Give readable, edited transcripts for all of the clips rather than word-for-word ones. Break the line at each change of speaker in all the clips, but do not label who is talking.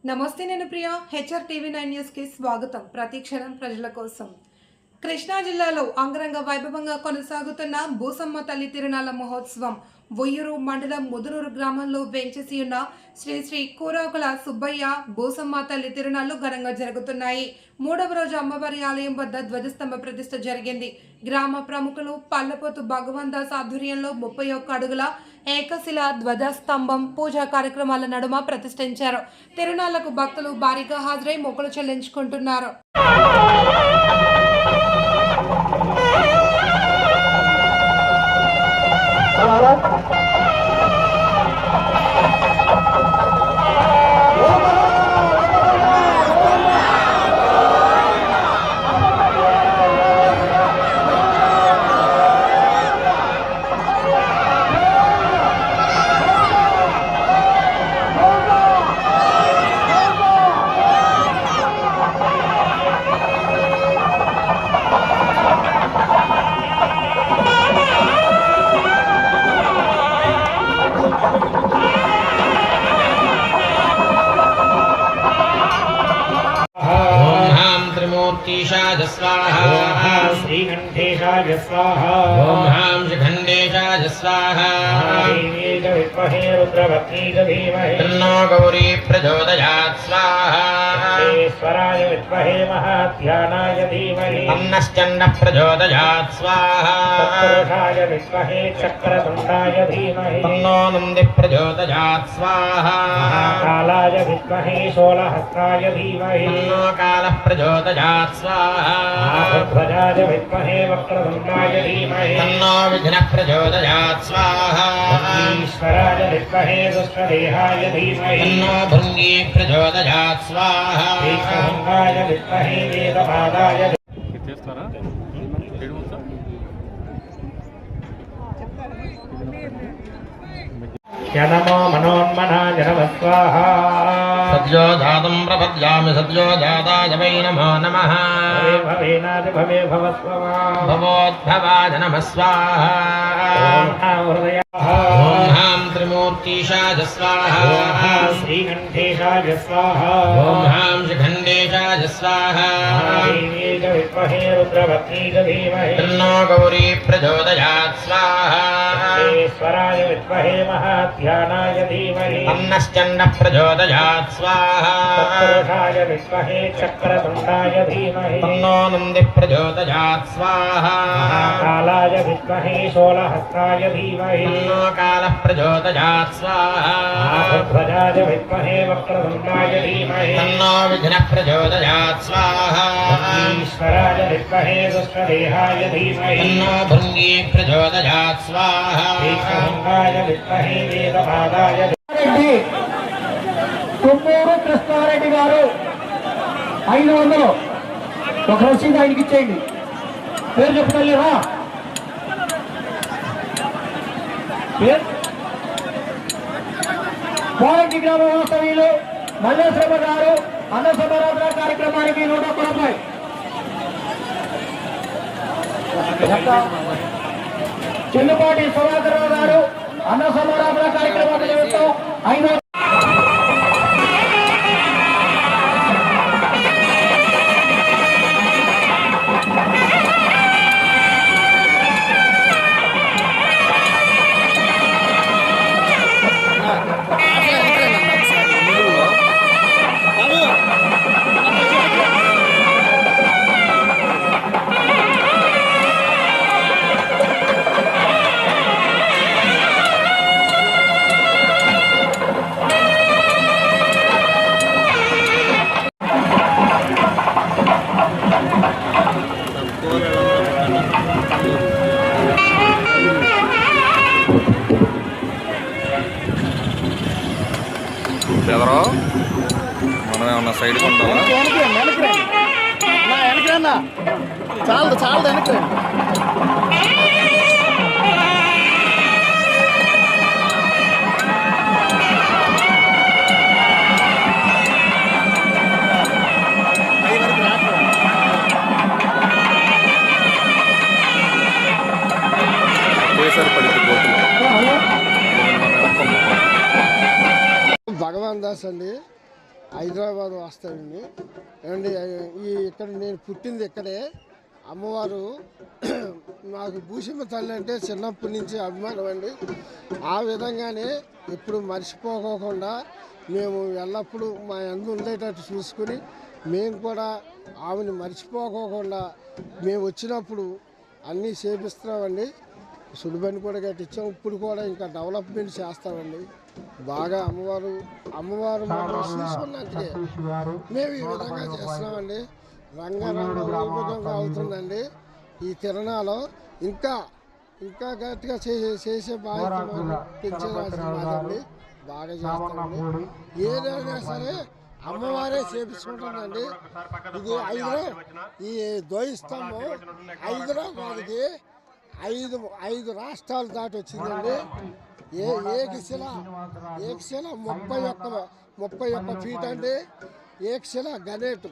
నమస్తే, నేను Priya. HR TV 9 news కి స్వాగతం. ప్రతిక్షణం ప్రజల కోసం. కృష్ణా జిల్లాలో అంగరంగ వైభవంగా కొనసాగుతున్న బూసమ్మ తల్లి తిరునాళ్ల మహోత్సవం వొయ్యూరు మండలం ముదునూరు గ్రామంలో వెంచేసి ఉన్న శ్రీ శ్రీ కూరాకుల సుబ్బయ్య బూసమ్మ తల్లి తిరునాళ్లు ఘనంగా జరుగుతున్నాయి. మూడవ రోజు అమ్మవారి ఆలయం వద్ద ధ్వజస్తంభ ప్రతిష్ఠ జరిగింది. గ్రామ ప్రముఖులు పల్లపోతు భగవందాస్ ఆధ్వర్యంలో 31 అడుగుల ఏకశిల ధ్వజస్తంభం పూజా కార్యక్రమాల నడుమ ప్రతిష్ఠించారు. తిరునాళ్లకు భక్తులు భారీగా హాజరై మొక్కులు చెల్లించుకుంటున్నారు.
स्वाहा श्रीकंठेशाय स्वाहा ओम हां शिखंडेशाय स्वाहा देवी च विद्महे रुद्रवत्नी च धीमहि तन्नो गौरी प्रचोदयात् स्वाहा ईश्वराय विद्महे महाध्यानाय धीमहि अन्नश्चण्ड प्रचोदयात् स्वाहा तत्पुरुषाय विद्महे चक्रतुण्डाय धीमहि तन्नो नन्दी प्रचोदयात् स्वाहा कालाय विद्महे शूलहस्ताय धीमहि तन्नो कालः प्रचोदयात् स्वाहा ध्वजाय विद्महे वक्रतुण्डाय धीमहि तन्नो विघ्नः प्रचोदयात् स्वाहा ईश्वराय विद्महे दुष्टदेहाय धीमहि तन्नो भृङ्गी प्रचोदयात् स्वाहा ईश्वराय विद्महे वेदपादाय नमो मनोन्मनाय नमः स्वाहा सद्यो जातं प्रपद्यामि सद्यो जाताय वै नमो नमः भवेनादि भवे भवस्वमा भवोद्भवाय नमः स्वाहा ॐ हां त्रिमूर्तिशाय स्वाहा श्रीकंठेशाय स्वाहा ॐ हां शिखंडेशाय स्वाहा देवी च विद्महे रुद्रवत्नी च धीमहि तन्नो गौरी प्रचोदयात् स्वाहा ईश्वराय विद्महे महाध्यानाय धीमहि अन्नश्चण्ड प्रचोदयात् स्वाहा तत्पुरुषाय विद्महे चक्रतुण्डाय धीमहि तन्नो नन्दी प्रचोदयात् स्वाहा कालाय विद्महे शूलहस्ताय धीमहि तन्नो कालः प्रचोदयात् स्वाहा ध्वजाय विद्महे वक्रतुण्डाय धीमहि तन्नो विघ्नः प्रचोदयात् स्वाहा ईश्वराय विद्महे दुष्टदेहाय धीमहि तन्नो भृङ्गी प्रचोदयात् स्वाहा ईश्वराय विद्महे वेदपादाय
తుమ్మూరు కృష్ణారెడ్డి గారు 500 ఒక రసీదు ఆయనకి ఇచ్చేయండి. పేరు చెప్పగలరా? పోరంకి గ్రామ వాస్తవ్యులు మల్లేశ్వరమ్మ గారు అన్న సమారాధన కార్యక్రమానికి 100 రూపాయలు. చెల్లుపాటి సుధాకర్రావు గారు అన్న సమారాధన కార్యక్రమానికి 500.
ఎవరో మనం ఏమన్నా సైడ్ కొంటామా?
చాలదు చాలదు వెనక్కి
భగవాన్ దాస్ అండి, హైదరాబాద్ వస్తాయండి. ఏమండి ఇక్కడ నేను పుట్టింది ఇక్కడే. అమ్మవారు నాకు భూషమ్మ తల్లి అంటే చిన్నప్పటి నుంచి అభిమానం అండి. ఆ విధంగానే ఎప్పుడు మర్చిపోకోకుండా మేము ఎల్లప్పుడూ మా యందు ఉండేటట్టు చూసుకుని మేము కూడా ఆమెను మర్చిపోకోకుండా మేము వచ్చినప్పుడు అన్నీ చేపిస్తున్నామండి. సుడిబండి కూడా కట్టించాం. ఇప్పుడు కూడా ఇంకా డెవలప్మెంట్ చేస్తామండి. బాగా అమ్మవారు మనం చూసుకున్నట్టుగా మేము ఈ విధంగా చేస్తున్నామండి. రంగరంగ వైభవంగా అవుతుందండి ఈ తిరణాలు. ఇంకా గట్టిగా చేసే బాధ్యత పెంచేదండి. బాగా చేస్తామండి. ఏదైనా సరే అమ్మవారే చేపించుకుంటుందండి. ఇది ఈ ద్వైస్తంభం హైదరాబాద్కి 5 రాష్ట్రాలు దాటి వచ్చిందండి. ఏకశిల 31 ఫీట్ అండి. ఏకశిల గణేట్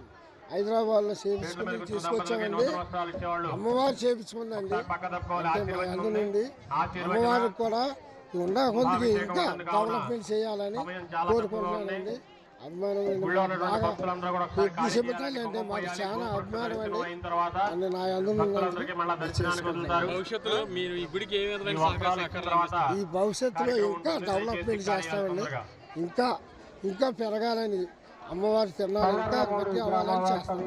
హైదరాబాద్లో చేపించుకుని తీసుకొచ్చామండి. అమ్మవారు చేపించుకుందండి. అంటే మా అందునండి అమ్మవారికి కూడా ఉన్న కొద్దికి ఇంకా డెవలప్మెంట్ చేయాలని కోరుకుంటున్నానండి. అభిమానం అంటే మాకు చాలా అభిమానం అండి. నా అందరూ ఈ భవిష్యత్తులో ఇంకా డెవలప్మెంట్ చేస్తామండి. ఇంకా పెరగాలని అమ్మవారి తిరునాళ్ళు ఇంకా గట్టి అవ్వాలని చేస్తాం.